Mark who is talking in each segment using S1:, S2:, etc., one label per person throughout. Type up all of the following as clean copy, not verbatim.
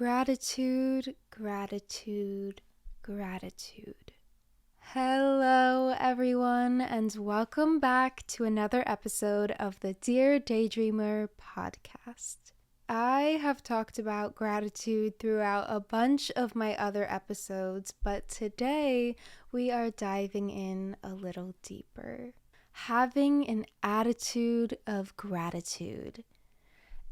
S1: Gratitude, gratitude, gratitude. Hello, everyone, and welcome back to another episode of the Dear Daydreamer podcast. I have talked about gratitude throughout a bunch of my other episodes, but today we are diving in a little deeper. Having an attitude of gratitude.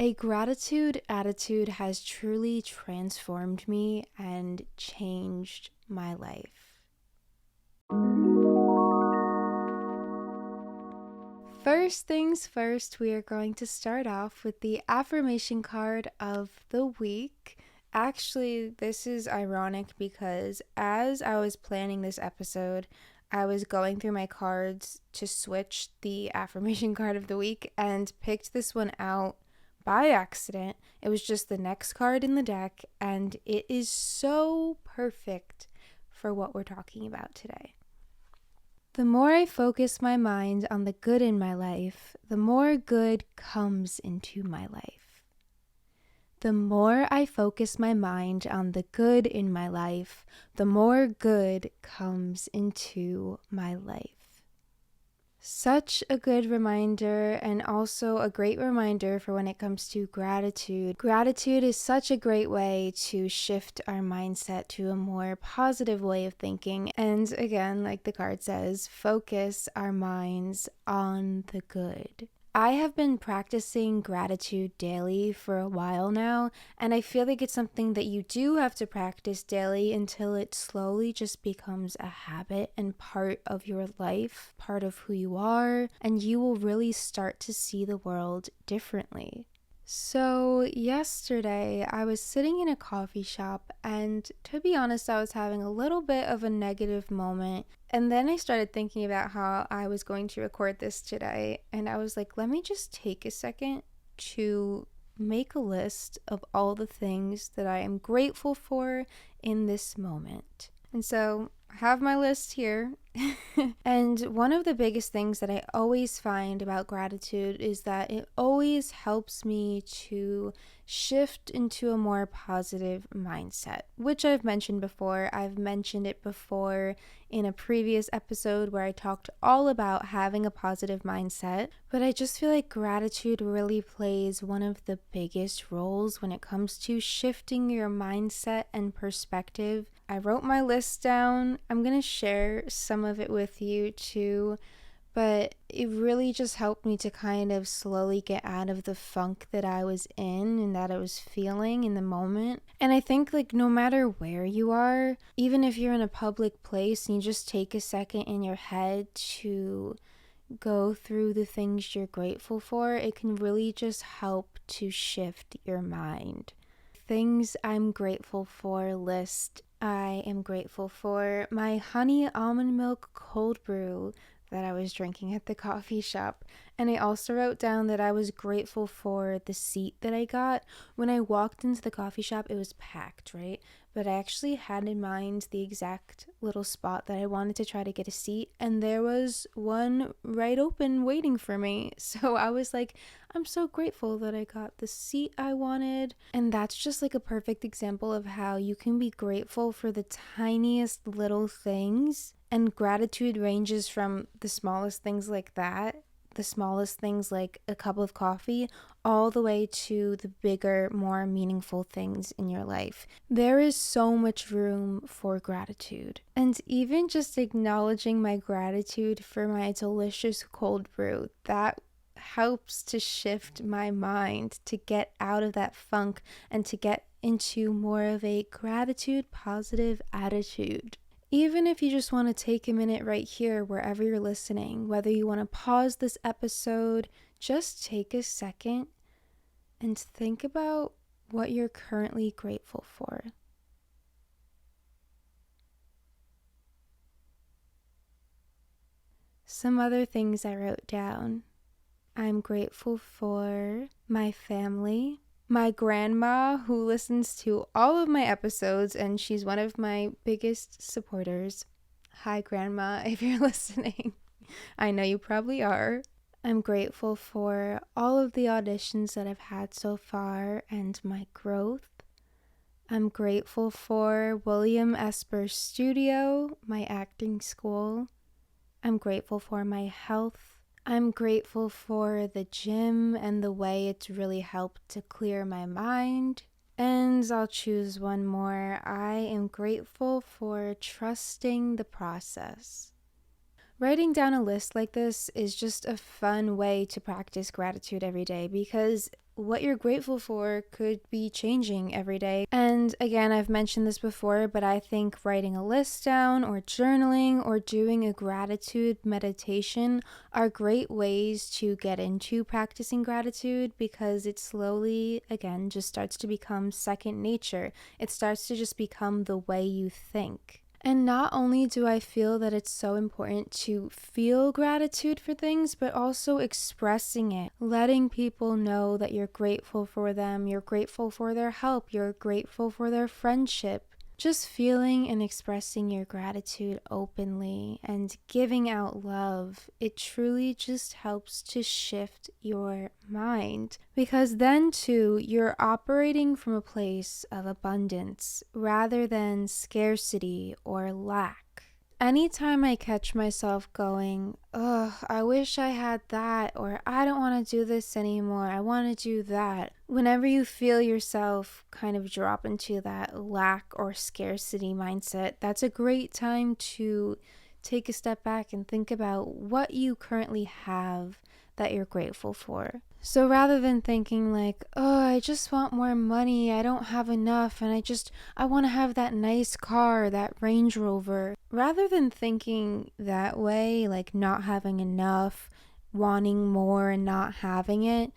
S1: A gratitude attitude has truly transformed me and changed my life. First things first, we are going to start off with the affirmation card of the week. Actually, this is ironic because as I was planning this episode, I was going through my cards to switch the affirmation card of the week and picked this one out by accident. It was just the next card in the deck, and it is so perfect for what we're talking about today. The more I focus my mind on the good in my life, the more good comes into my life. The more I focus my mind on the good in my life, the more good comes into my life. Such a good reminder, and also a great reminder for when it comes to gratitude. Gratitude is such a great way to shift our mindset to a more positive way of thinking. And again, like the card says, focus our minds on the good. I have been practicing gratitude daily for a while now, and I feel like it's something that you do have to practice daily until it slowly just becomes a habit and part of your life, part of who you are, and you will really start to see the world differently. So yesterday I was sitting in a coffee shop, and to be honest, I was having a little bit of a negative moment. And then I started thinking about how I was going to record this today, and I was like, let me just take a second to make a list of all the things that I am grateful for in this moment. And so I have my list here. And one of the biggest things that I always find about gratitude is that it always helps me to shift into a more positive mindset, which I've mentioned before. I've mentioned it before in a previous episode where I talked all about having a positive mindset, but I just feel like gratitude really plays one of the biggest roles when it comes to shifting your mindset and perspective. I wrote my list down. I'm going to share some of it with you too, but it really just helped me to kind of slowly get out of the funk that I was in and that I was feeling in the moment. And I think like no matter where you are, even if you're in a public place and you just take a second in your head to go through the things you're grateful for, it can really just help to shift your mind. Things I'm grateful for list. I am grateful for my honey almond milk cold brew that I was drinking at the coffee shop. And I also wrote down that I was grateful for the seat that I got. When I walked into the coffee shop, it was packed, right? But I actually had in mind the exact little spot that I wanted to try to get a seat, and there was one right open waiting for me. So I was like, I'm so grateful that I got the seat I wanted. And that's just like a perfect example of how you can be grateful for the tiniest little things. And gratitude ranges from the smallest things like that, the smallest things like a cup of coffee, all the way to the bigger, more meaningful things in your life. There is so much room for gratitude. And even just acknowledging my gratitude for my delicious cold brew, that helps to shift my mind to get out of that funk and to get into more of a gratitude positive attitude. Even if you just want to take a minute right here, wherever you're listening, whether you want to pause this episode, just take a second and think about what you're currently grateful for. Some other things I wrote down. I'm grateful for my family. My grandma, who listens to all of my episodes, and she's one of my biggest supporters. Hi, Grandma, if you're listening. I know you probably are. I'm grateful for all of the auditions that I've had so far and my growth. I'm grateful for William Esper Studio, my acting school. I'm grateful for my health. I'm grateful for the gym and the way it's really helped to clear my mind. And I'll choose one more. I am grateful for trusting the process. Writing down a list like this is just a fun way to practice gratitude every day because what you're grateful for could be changing every day. And again, I've mentioned this before, but I think writing a list down or journaling or doing a gratitude meditation are great ways to get into practicing gratitude because it slowly, again, just starts to become second nature. It starts to just become the way you think. And not only do I feel that it's so important to feel gratitude for things, but also expressing it, letting people know that you're grateful for them, you're grateful for their help, you're grateful for their friendship. Just feeling and expressing your gratitude openly and giving out love, it truly just helps to shift your mind. Because then, too, you're operating from a place of abundance rather than scarcity or lack. Anytime I catch myself going, ugh, I wish I had that, or I don't want to do this anymore, I want to do that. Whenever you feel yourself kind of drop into that lack or scarcity mindset, that's a great time to take a step back and think about what you currently have that you're grateful for. So rather than thinking like, oh, I just want more money, I don't have enough, and I want to have that nice car, that Range Rover. Rather than thinking that way, like not having enough, wanting more and not having it,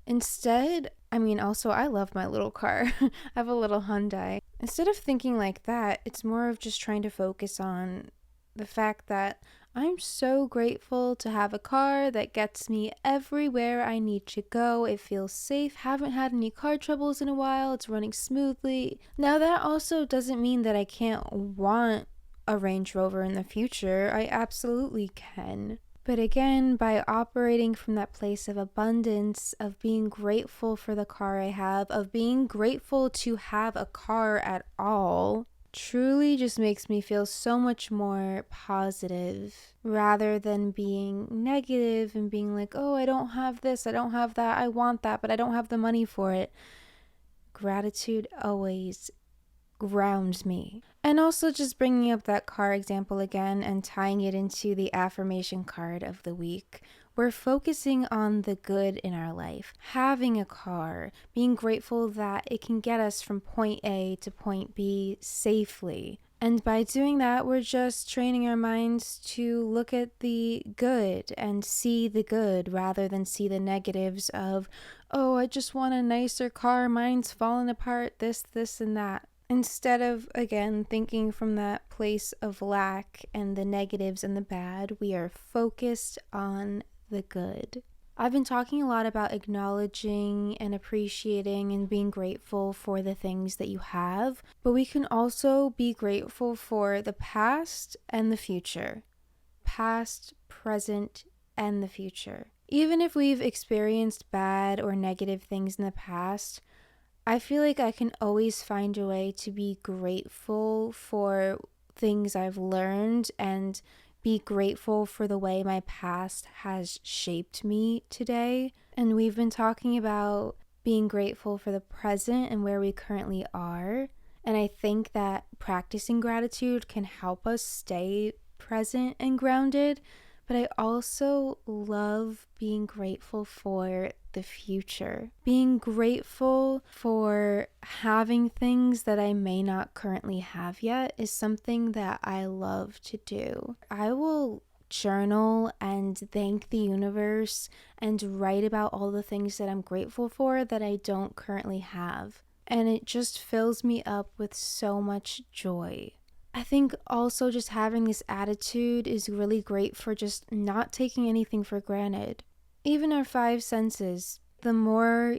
S1: instead, also I love my little car. I have a little Hyundai. Instead of thinking like that, it's more of just trying to focus on the fact that I'm so grateful to have a car that gets me everywhere I need to go. It feels safe. Haven't had any car troubles in a while. It's running smoothly. Now, that also doesn't mean that I can't want a Range Rover in the future. I absolutely can. But again, by operating from that place of abundance, of being grateful for the car I have, of being grateful to have a car at all, truly just makes me feel so much more positive rather than being negative and being like, oh, I don't have this, I don't have that, I want that, but I don't have the money for it. Gratitude always grounds me. And also just bringing up that car example again and tying it into the affirmation card of the week. We're focusing on the good in our life. Having a car, being grateful that it can get us from point A to point B safely. And by doing that, we're just training our minds to look at the good and see the good rather than see the negatives of, oh, I just want a nicer car, mine's falling apart, this, and that. Instead of, again, thinking from that place of lack and the negatives and the bad, we are focused on the good. I've been talking a lot about acknowledging and appreciating and being grateful for the things that you have, but we can also be grateful for the past and the future. Past, present, and the future. Even if we've experienced bad or negative things in the past, I feel like I can always find a way to be grateful for things I've learned and be grateful for the way my past has shaped me today. And we've been talking about being grateful for the present and where we currently are. And I think that practicing gratitude can help us stay present and grounded. But I also love being grateful for the future. Being grateful for having things that I may not currently have yet is something that I love to do. I will journal and thank the universe and write about all the things that I'm grateful for that I don't currently have. And it just fills me up with so much joy. I think also just having this attitude is really great for just not taking anything for granted. Even our five senses, the more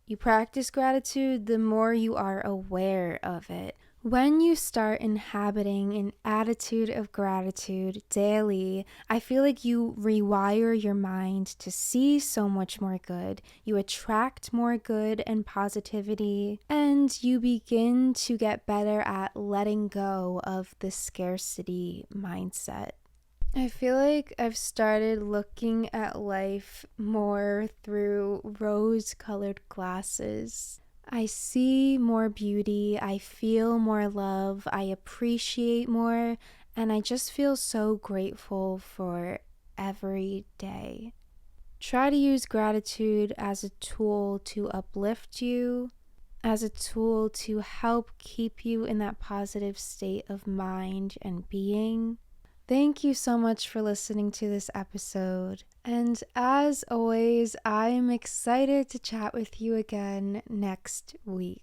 S1: you practice gratitude, the more you are aware of it. When you start inhabiting an attitude of gratitude daily, I feel like you rewire your mind to see so much more good. You attract more good and positivity, and you begin to get better at letting go of the scarcity mindset. I feel like I've started looking at life more through rose-colored glasses. I see more beauty, I feel more love, I appreciate more, and I just feel so grateful for every day. Try to use gratitude as a tool to uplift you, as a tool to help keep you in that positive state of mind and being. Thank you so much for listening to this episode. And as always, I'm excited to chat with you again next week.